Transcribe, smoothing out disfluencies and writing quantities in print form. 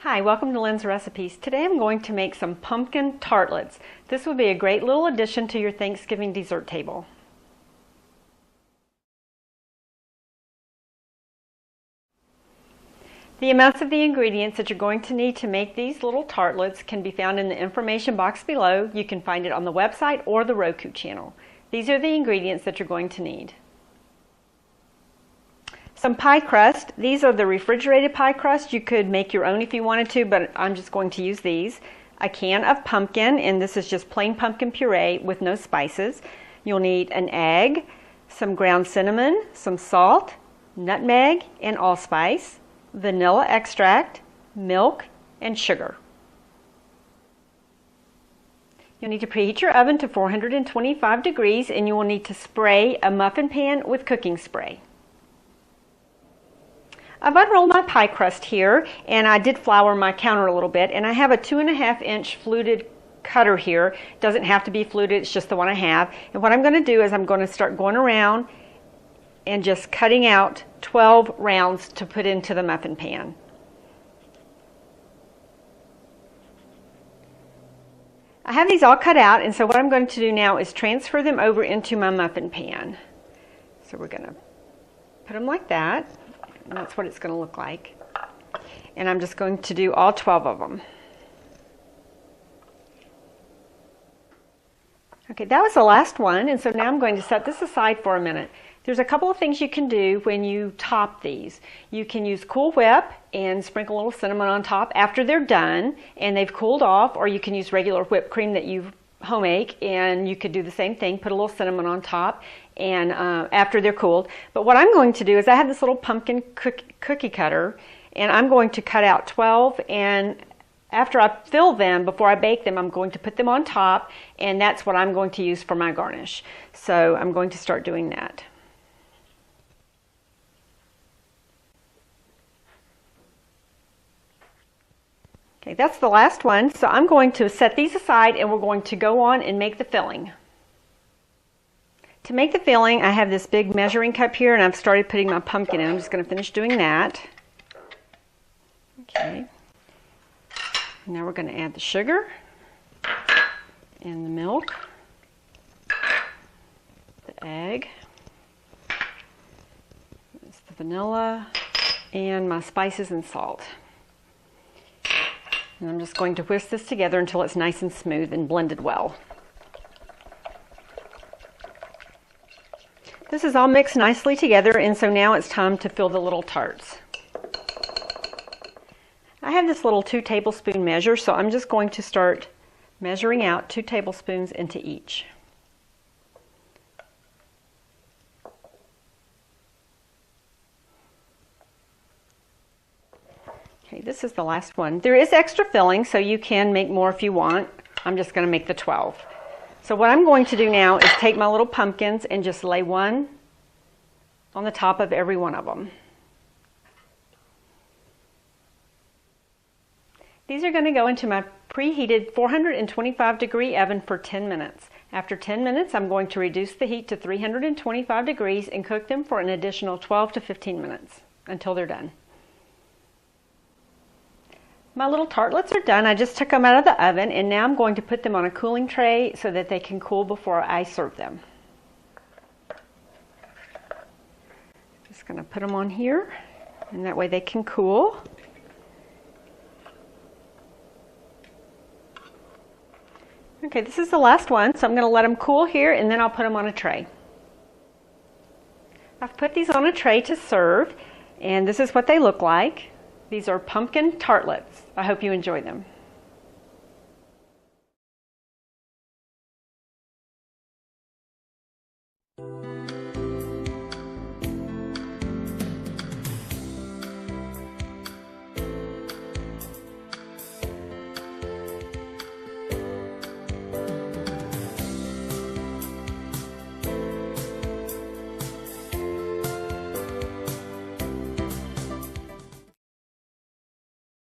Hi, welcome to Lynn's Recipes. Today I'm going to make some pumpkin tartlets. This would be a great little addition to your Thanksgiving dessert table. The amounts of the ingredients that you're going to need to make these little tartlets can be found in the information box below. You can find it on the website or the Roku channel. These are the ingredients that you're going to need. Some pie crust. These are the refrigerated pie crust. You could make your own if you wanted to, but I'm just going to use these. A can of pumpkin, and this is just plain pumpkin puree with no spices. You'll need an egg, some ground cinnamon, some salt, nutmeg and allspice, vanilla extract, milk, and sugar. You'll need to preheat your oven to 425 degrees, and you will need to spray a muffin pan with cooking spray. I've unrolled my pie crust here, and I did flour my counter a little bit, and I have a 2.5 inch fluted cutter here. It doesn't have to be fluted, it's just the one I have. And what I'm going to do is I'm going to start going around and just cutting out 12 rounds to put into the muffin pan. I have these all cut out, and so what I'm going to do now is transfer them over into my muffin pan. So we're going to put them like that. And that's what it's going to look like. And I'm just going to do all 12 of them. Okay, that was the last one, and so now I'm going to set this aside for a minute. There's a couple of things you can do when you top these. You can use Cool Whip and sprinkle a little cinnamon on top after they're done and they've cooled off, or you can use regular whipped cream that you homemade, and you could do the same thing, put a little cinnamon on top and after they're cooled. But what I'm going to do is I have this little pumpkin cookie cutter, and I'm going to cut out 12, and after I fill them, before I bake them, I'm going to put them on top, and that's what I'm going to use for my garnish. So I'm going to start doing that. Okay, that's the last one, so I'm going to set these aside and we're going to go on and make the filling. To make the filling, I have this big measuring cup here, and I've started putting my pumpkin in. I'm just going to finish doing that. Okay. Now we're going to add the sugar and the milk, the egg, that's the vanilla, and my spices and salt. And I'm just going to whisk this together until it's nice and smooth and blended well. This is all mixed nicely together, and so now it's time to fill the little tarts. I have this little 2 tablespoon measure, so I'm just going to start measuring out 2 tablespoons into each. Okay, this is the last one. There is extra filling, so you can make more if you want. I'm just going to make the 12. So what I'm going to do now is take my little pumpkins and just lay one on the top of every one of them. These are going to go into my preheated 425 degree oven for 10 minutes. After 10 minutes, I'm going to reduce the heat to 325 degrees and cook them for an additional 12 to 15 minutes until they're done. My little tartlets are done. I just took them out of the oven, and now I'm going to put them on a cooling tray so that they can cool before I serve them. Just going to put them on here, and that way they can cool. Okay, this is the last one, so I'm going to let them cool here, and then I'll put them on a tray. I've put these on a tray to serve, and this is what they look like. These are pumpkin tartlets. I hope you enjoy them.